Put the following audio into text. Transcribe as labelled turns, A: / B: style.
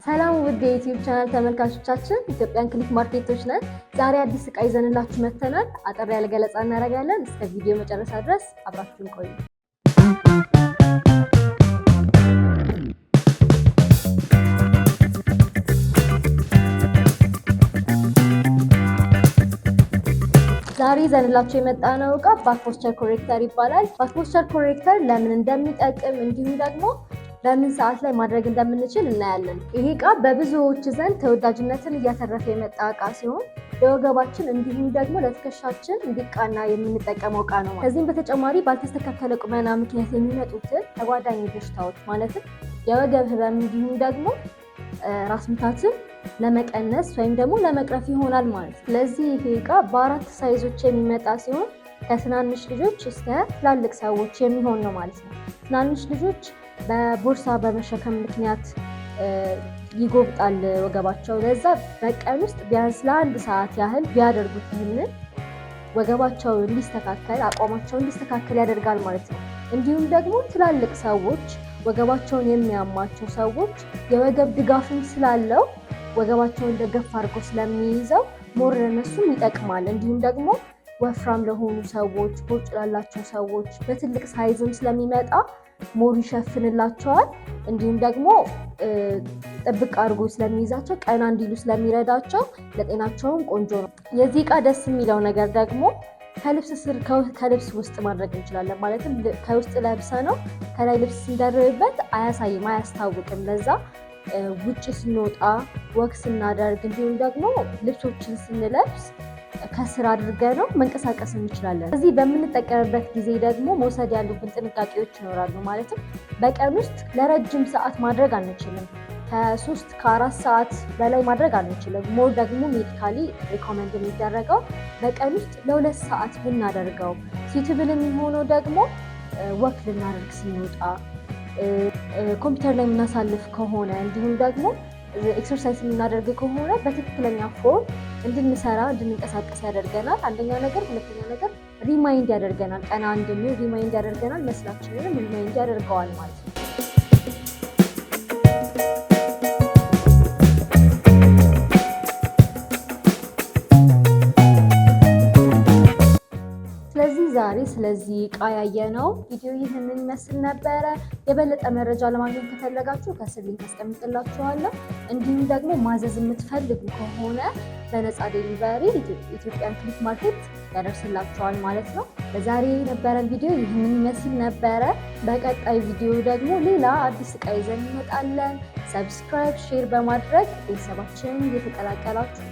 A: ሰላም ውድ የዩቲዩብ ቻናል ተመልካቾቻችን፣ ኢትዮጵያን ክሊክ ማርኬቶች ነን። ዛሬ አዲስ ዕቃ ይዘንላችሁ መጥተናል። አጠር ያለ ገለጻ እናደርጋለን። እስከ ቪዲዮ መጨረሻ ድረስ አብራችሁን ቆዩ። ዛሬ ይዘንላችሁ የመጣነው ዕቃ ባክ ፖስቸር ኮሬክተር ይባላል። ባክ ፖስቸር ኮሬክተር ለምን እንደሚጠቅም እንዲሁም ደግሞ በምን ሰዓት ላይ ማድረግ እንደምንችል እናያለን። ይሄ ዕቃ በብዙዎች ዘንድ ተወዳጅነትን እያተረፈ የመጣ ዕቃ ሲሆን ለወገባችን እንዲሁም ደግሞ ለትከሻችን እንዲቃና የምንጠቀመው ዕቃ ነው። ከዚህም በተጨማሪ ባልተስተካከለ ቁመና ምክንያት የሚመጡትን ተጓዳኝ በሽታዎች ማለትም የወገብ ህመም እንዲሁም ደግሞ ራስ ምታትን ለመቀነስ ወይም ደግሞ ለመቅረፍ ይሆናል ማለት ነው። ስለዚህ ይሄ ዕቃ በአራት ሳይዞች የሚመጣ ሲሆን ከትናንሽ ልጆች እስከ ትላልቅ ሰዎች የሚሆን ነው ማለት ነው። ትናንሽ ልጆች በቦርሳ በመሸከም ምክንያት ይጎብጣል ወገባቸው። ለዛ በቀን ውስጥ ቢያንስ ለ1 ሰዓት ያህል ቢያደርጉት ይህንን ወገባቸው እንዲስተካከል፣ አቋማቸው እንዲስተካከል ያደርጋል ማለት ነው። እንዲሁም ደግሞ ትላልቅ ሰዎች ወገባቸውን የሚያማቸው ሰዎች የወገብ ድጋፍም ስላለው ወገባቸውን ደገፍ አድርጎ ስለሚይዘው ሞር ለነሱም ይጠቅማል። እንዲሁም ደግሞ ወፍራም ለሆኑ ሰዎች፣ ቦርጭ ላላቸው ሰዎች በትልቅ ሳይዝም ስለሚመጣ ሞር ይሸፍንላቸዋል። እንዲሁም ደግሞ ጥብቅ አድርጎ ስለሚይዛቸው ቀና እንዲሉ ስለሚረዳቸው ለጤናቸውም ቆንጆ ነው። የዚህ ዕቃ ደስ የሚለው ነገር ደግሞ ከልብስ ስር ከልብስ ውስጥ ማድረግ እንችላለን። ማለትም ከውስጥ ለብሰ ነው ከላይ ልብስ ስንደርብበት አያሳይም፣ አያስታውቅም። ለዛ ውጭ ስንወጣ ወክ ስናደርግ እንዲሁም ደግሞ ልብሶችን ስንለብስ ከስር አድርገ ነው መንቀሳቀስ እንችላለን። እዚህ በምንጠቀምበት ጊዜ ደግሞ መውሰድ ያሉብን ጥንቃቄዎች ይኖራሉ። ማለትም በቀን ውስጥ ለረጅም ሰዓት ማድረግ አንችልም። ከ3 ከ4 ሰዓት በላይ ማድረግ አንችልም። ሞር ደግሞ ሜዲካሊ ሪኮመንድ የሚደረገው በቀን ውስጥ ለ2 ሰዓት ብናደርገው፣ ሲትብል የሚሆነው ደግሞ ወክ ልናደርግ ስንወጣ፣ ኮምፒውተር ላይ የምናሳልፍ ከሆነ እንዲሁም ደግሞ ኤክሰርሳይዝ የምናደርግ ከሆነ በትክክለኛ ፎርም እንድንሰራ እንድንንቀሳቀስ ያደርገናል። አንደኛ ነገር። ሁለተኛ ነገር ሪማይንድ ያደርገናል። ቀና እንድንል ሪማይንድ ያደርገናል። መስላችንንም ሪማይንድ ያደርገዋል ማለት ነው። ዛሬ ስለዚህ ዕቃ ያየነው ቪዲዮ ይህንን ይመስል ነበረ። የበለጠ መረጃ ለማግኘት ከፈለጋችሁ ከስር ሊንክ አስቀምጥላችኋለሁ። እንዲሁም ደግሞ ማዘዝ የምትፈልጉ ከሆነ በነፃ ዴሊቨሪ ኢትዮጵያን ክሊክ ማርኬት ያደርስላችኋል ማለት ነው። ለዛሬ የነበረን ቪዲዮ ይህንን ይመስል ነበረ። በቀጣይ ቪዲዮ ደግሞ ሌላ አዲስ ዕቃ ይዘን እንመጣለን። ሰብስክራይብ፣ ሼር በማድረግ ቤተሰባችንን እየተቀላቀላችሁ